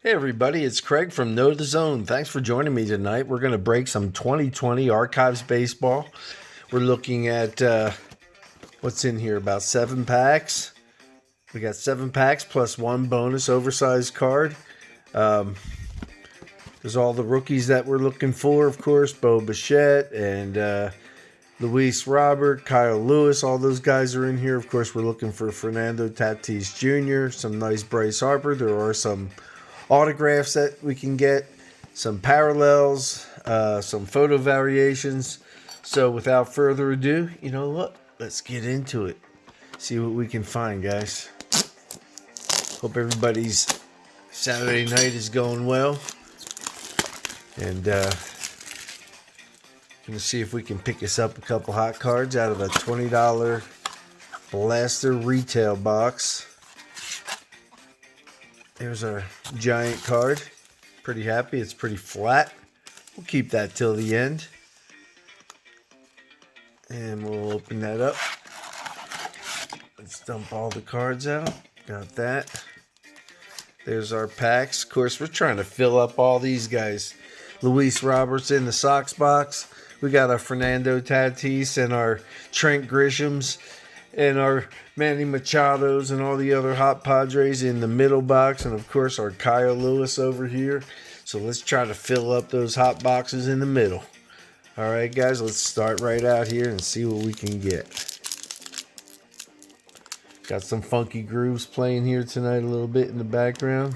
Hey everybody, it's Craig from Know the Zone. Thanks for joining me tonight. We're going to break some 2020 Archives baseball. We're looking at what's in here, about 7 packs. We got 7 packs plus one bonus oversized card. There's all the rookies that we're looking for, of course, Bo Bichette and Luis Robert, Kyle Lewis, all those guys are in here. Of course, we're looking for Fernando Tatis Jr., some nice Bryce Harper. There are some autographs that we can get, some parallels, some photo variations. So without further ado, you know what? Let's get into it. See what we can find, guys. Hope everybody's Saturday night is going well. And gonna see if we can pick us up a couple hot cards out of a $20 Blaster retail box. There's our giant card. Pretty happy. It's pretty flat. We'll keep that till the end. And we'll open that up. Let's dump all the cards out. Got that. There's our packs. Of course, we're trying to fill up all these guys. Luis Roberts in the Sox box. We got our Fernando Tatis and our Trent Grishams and our Manny Machados and all the other hot Padres in the middle box. And, of course, our Kyle Lewis over here. So let's try to fill up those hot boxes in the middle. All right, guys, let's start right out here and see what we can get. Got some funky grooves playing here tonight a little bit in the background.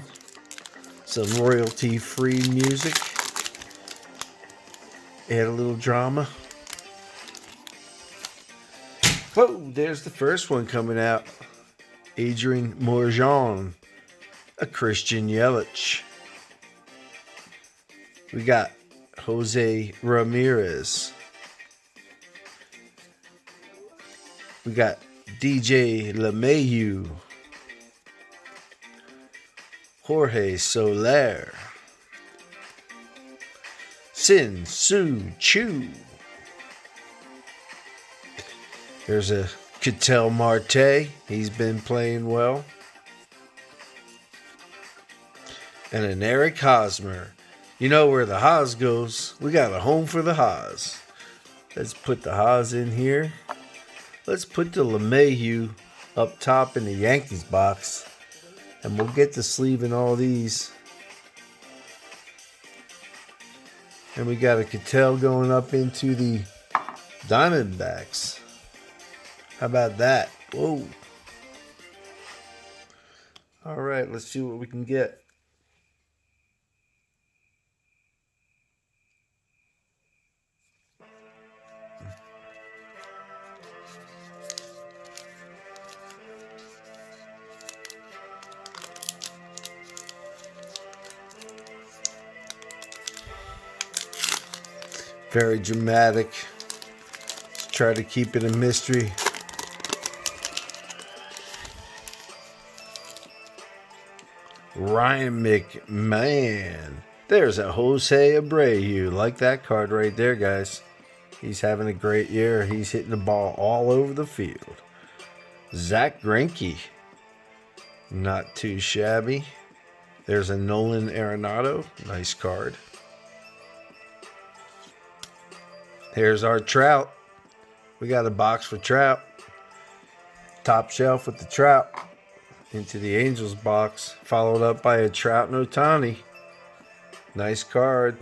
Some royalty-free music. Add a little drama. Whoa, there's the first one coming out. Adrian Morjan, a Christian Yelich. We got Jose Ramirez. We got DJ LeMahieu. Jorge Soler. Sin Soo Choo. There's a Ketel Marte. He's been playing well. And an Eric Hosmer. You know where the Haas goes. We got a home for the Haas. Let's put the Haas in here. Let's put the LeMahieu up top in the Yankees box. And we'll get the sleeve in all these. And we got a Ketel going up into the Diamondbacks. How about that? Whoa. All right, let's see what we can get. Very dramatic. Let's try to keep it a mystery. Ryan McMahon. There's a Jose Abreu. Like that card right there, guys. He's having a great year. He's hitting the ball all over the field. Zach Greinke. Not too shabby. There's a Nolan Arenado. Nice card. Here's our Trout. We got a box for Trout. Top shelf with the Trout. Into the Angels box. Followed up by a Trout and Ohtani. Nice card.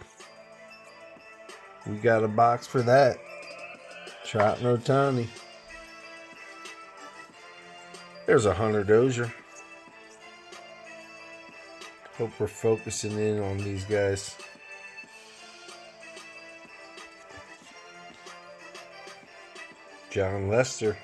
We got a box for that. Trout and Ohtani. There's a Hunter Dozier. Hope we're focusing in on these guys. John Lester.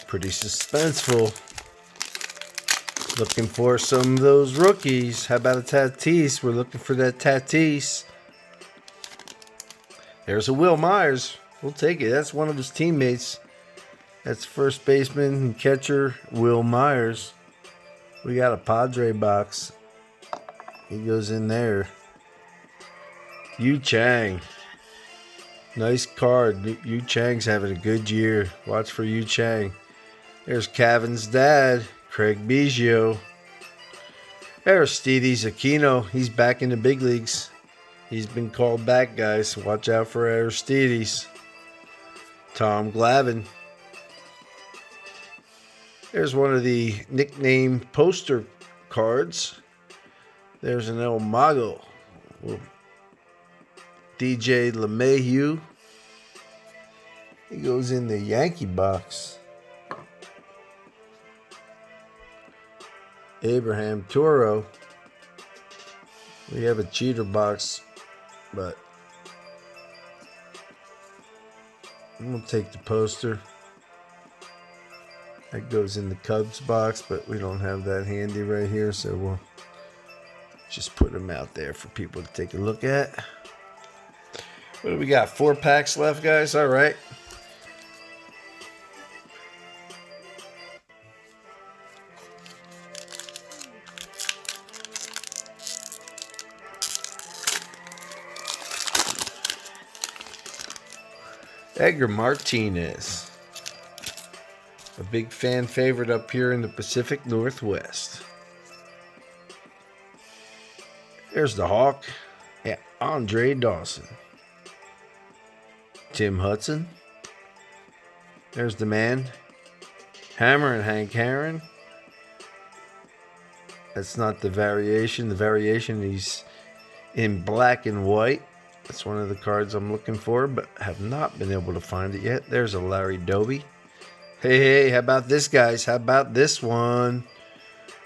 Pretty suspenseful. Looking for some of those rookies. How about a Tatis? We're looking for that Tatis. There's a Will Myers. We'll take it. That's one of his teammates. That's first baseman and catcher Will Myers. We got a Padre box. He goes in there. Yu Chang. Nice card. Yu Chang's having a good year. Watch for Yu Chang. There's Cavan's dad, Craig Biggio. Aristides Aquino. He's back in the big leagues. He's been called back, guys. Watch out for Aristides. Tom Glavine. There's one of the nickname poster cards. There's an El Mago. DJ LeMahieu. He goes in the Yankee box. Abraham Toro. We have a cheater box, but I'm going to take the poster. That goes in the Cubs box, but we don't have that handy right here, so we'll just put them out there for people to take a look at. What do we got? 4 packs left, guys? All right. Edgar Martinez. A big fan favorite up here in the Pacific Northwest. There's the Hawk. Yeah, Andre Dawson. Tim Hudson. There's the man. Hammer and Hank Aaron. That's not the variation. The variation, he's in black and white. That's one of the cards I'm looking for, but have not been able to find it yet. There's a Larry Doby. Hey, how about this, guys? How about this one?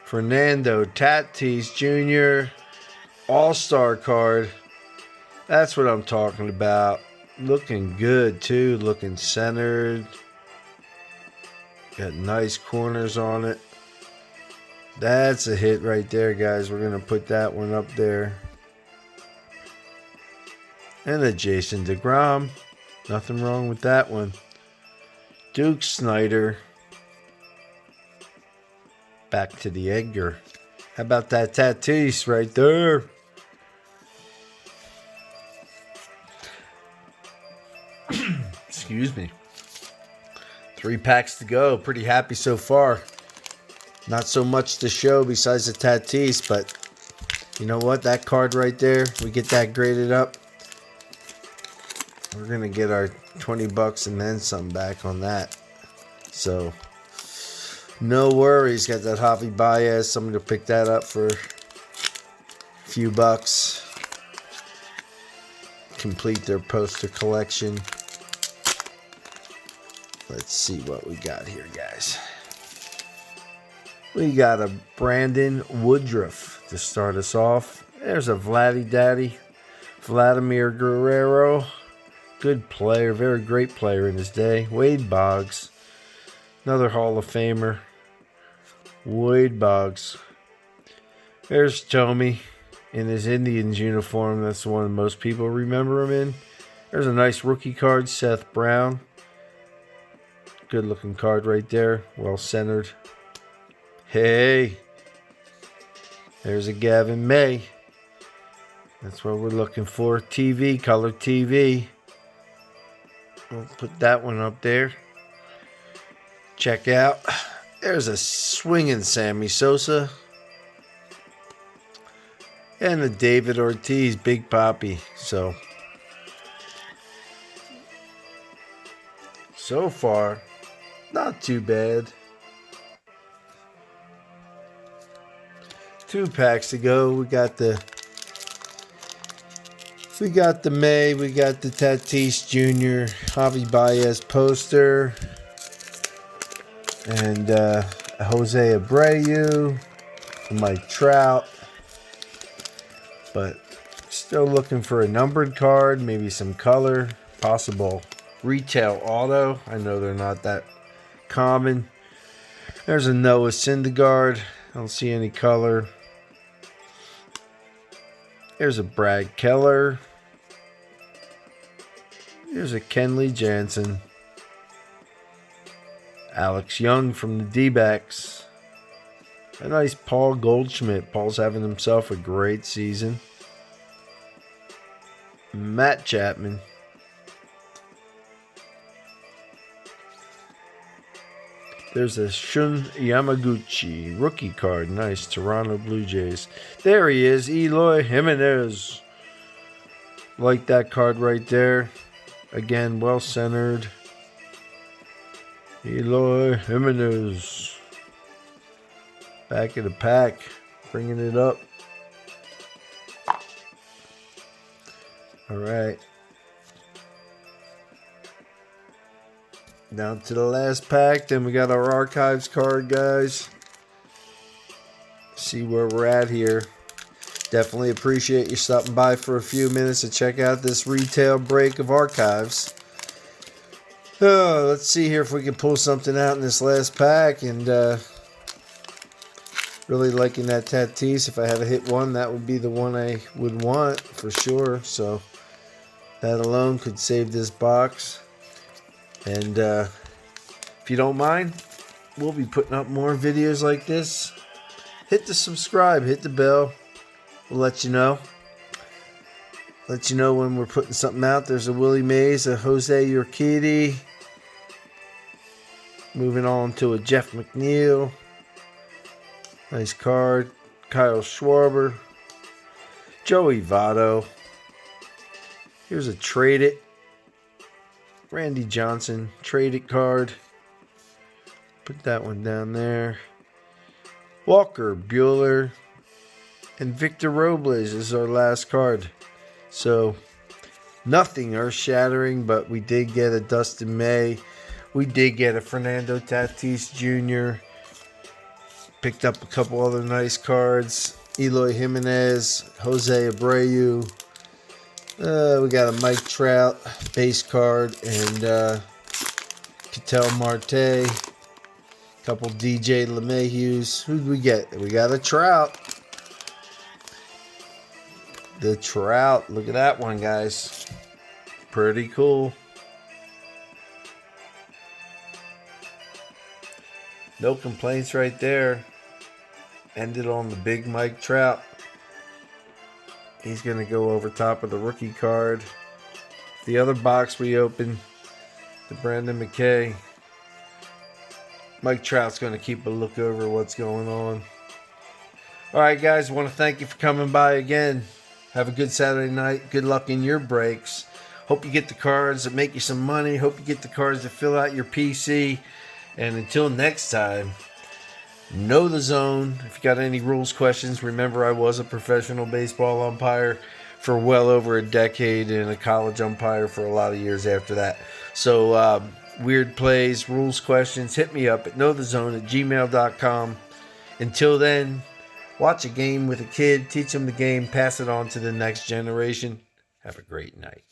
Fernando Tatis Jr. All-Star card. That's what I'm talking about. Looking good, too. Looking centered. Got nice corners on it. That's a hit right there, guys. We're going to put that one up there. And a Jason DeGrom. Nothing wrong with that one. Duke Snyder. Back to the Edgar. How about that Tatis right there? Excuse me. 3 packs to go. Pretty happy so far. Not so much to show besides the Tatis, but you know what? That card right there, we get that graded up. We're going to get our $20 and then some back on that. So, no worries. Got that Javi Baez. Somebody will pick that up for a few bucks. Complete their poster collection. Let's see what we got here, guys. We got a Brandon Woodruff to start us off. There's a Vladdy Daddy. Vladimir Guerrero. Good player, very great player in his day. Wade Boggs, another Hall of Famer. Wade Boggs. There's Tommy in his Indians uniform. That's the one most people remember him in. There's a nice rookie card, Seth Brown. Good looking card right there, well centered. Hey, there's a Gavin May. That's what we're looking for. TV, color TV. We'll put that one up there. Check out. There's a swinging Sammy Sosa. And a David Ortiz, Big Papi. So far, not too bad. 2 packs to go. We got the May, we got the Tatis Jr., Javi Baez poster, and Jose Abreu, Mike Trout. But still looking for a numbered card, maybe some color, possible retail auto. I know they're not that common. There's a Noah Syndergaard. I don't see any color. There's a Brad Keller. Here's a Kenley Jansen. Alex Young from the D-backs. A nice Paul Goldschmidt. Paul's having himself a great season. Matt Chapman. There's a Shun Yamaguchi rookie card. Nice. Toronto Blue Jays. There he is. Eloy Jimenez. Like that card right there. Again, well centered. Eloy Jimenez. Back of the pack. Bringing it up. All right. Down to the last pack. Then we got our archives card, guys. See where we're at here. Definitely appreciate you stopping by for a few minutes to check out this retail break of archives. Let's see here if we can pull something out in this last pack. And really liking that Tatis. If I had to hit one, that would be the one I would want for sure. So that alone could save this box. And if you don't mind, we'll be putting up more videos like this. Hit the subscribe, hit the bell. We'll let you know. Let you know when we're putting something out. There's a Willie Mays, a Jose Urquidy. Moving on to a Jeff McNeil. Nice card. Kyle Schwarber. Joey Votto. Here's a Trade It. Randy Johnson, Trade It card. Put that one down there. Walker Buehler. And Victor Robles is our last card. So, nothing earth-shattering, but we did get a Dustin May. We did get a Fernando Tatis Jr. Picked up a couple other nice cards. Eloy Jimenez, Jose Abreu. We got a Mike Trout base card and Ketel Marte. A couple DJ LeMahieu's. Who'd we get? We got a Trout. The Trout. Look at that one, guys. Pretty cool. No complaints right there. Ended on the big Mike Trout. He's going to go over top of the rookie card. The other box we opened, the Brandon McKay. Mike Trout's going to keep a look over what's going on. All right, guys, I want to thank you for coming by again. Have a good Saturday night. Good luck in your breaks. Hope you get the cards that make you some money. Hope you get the cards that fill out your PC. And until next time, know the zone. If you got any rules questions, remember I was a professional baseball umpire for well over a decade and a college umpire for a lot of years after that. So weird plays, rules questions, hit me up at knowthezone@gmail.com. Until then, watch a game with a kid, teach them the game, pass it on to the next generation. Have a great night.